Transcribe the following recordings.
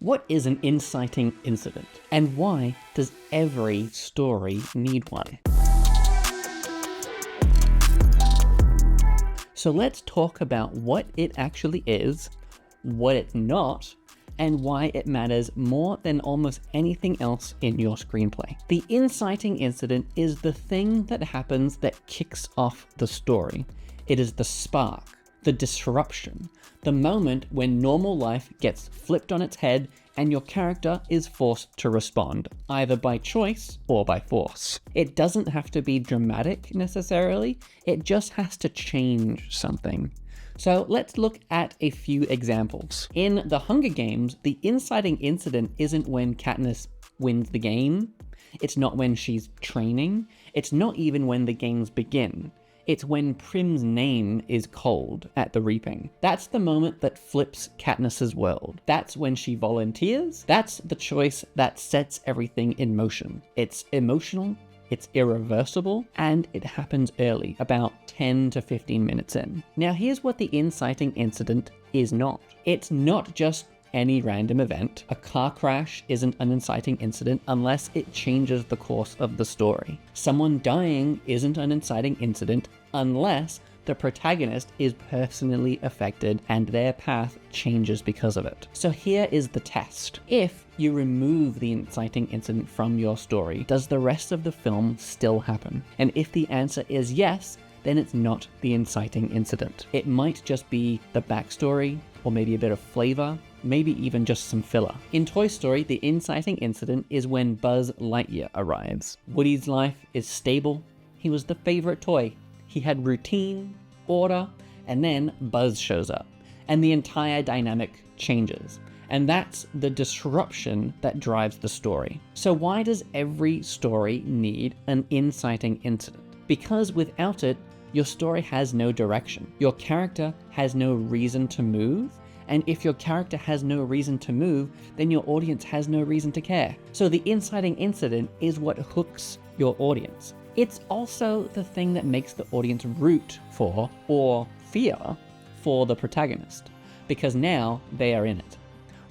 What is an inciting incident? And why does every story need one? So let's talk about what it actually is, what it's not, and why it matters more than almost anything else in your screenplay. The inciting incident is the thing that happens that kicks off the story. It is the spark, the disruption, the moment when normal life gets flipped on its head and your character is forced to respond, either by choice or by force. It doesn't have to be dramatic necessarily, it just has to change something. So let's look at a few examples. In The Hunger Games, the inciting incident isn't when Katniss wins the game, it's not when she's training, it's not even when the games begin. It's when Prim's name is called at the Reaping. That's the moment that flips Katniss's world. That's when she volunteers. That's the choice that sets everything in motion. It's emotional, it's irreversible, and it happens early, about 10 to 15 minutes in. Now here's what the inciting incident is not. It's not just any random event. A car crash isn't an inciting incident unless it changes the course of the story. Someone dying isn't an inciting incident unless the protagonist is personally affected and their path changes because of it. So here is the test. If you remove the inciting incident from your story, does the rest of the film still happen? And if the answer is yes, then it's not the inciting incident. It might just be the backstory, or maybe a bit of flavor, maybe even just some filler. In Toy Story, the inciting incident is when Buzz Lightyear arrives. Woody's life is stable. He was the favorite toy. He had routine, order, and then Buzz shows up, and the entire dynamic changes. And that's the disruption that drives the story. So why does every story need an inciting incident? Because without it, your story has no direction. Your character has no reason to move, and if your character has no reason to move, then your audience has no reason to care. So the inciting incident is what hooks your audience. It's also the thing that makes the audience root for or fear for the protagonist, because now they are in it,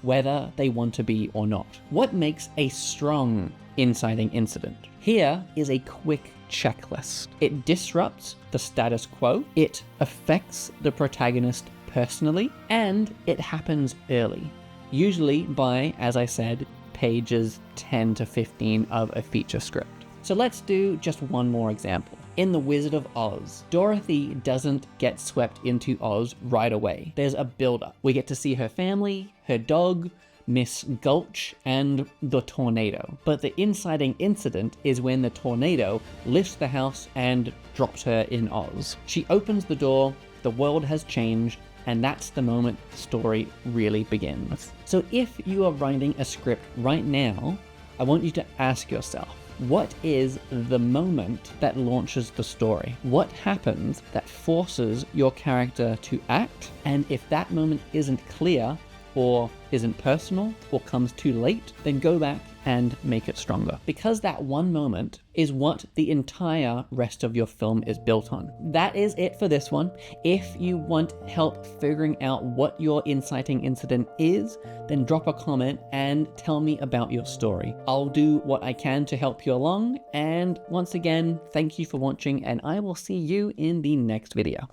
whether they want to be or not. What makes a strong inciting incident? Here is a quick checklist. It disrupts the status quo, it affects the protagonist personally, and it happens early, usually by, as I said, pages 10 to 15 of a feature script. So let's do just one more example. In The Wizard of Oz, Dorothy doesn't get swept into Oz right away. There's a build-up. We get to see her family, her dog, Miss Gulch, and the tornado. But the inciting incident is when the tornado lifts the house and drops her in Oz. She opens the door, the world has changed, and that's the moment the story really begins. So if you are writing a script right now, I want you to ask yourself, what is the moment that launches the story? What happens that forces your character to act? And if that moment isn't clear, or isn't personal, or comes too late, then go back and make it stronger. Because that one moment is what the entire rest of your film is built on. That is it for this one. If you want help figuring out what your inciting incident is, then drop a comment and tell me about your story. I'll do what I can to help you along. And once again, thank you for watching, and I will see you in the next video.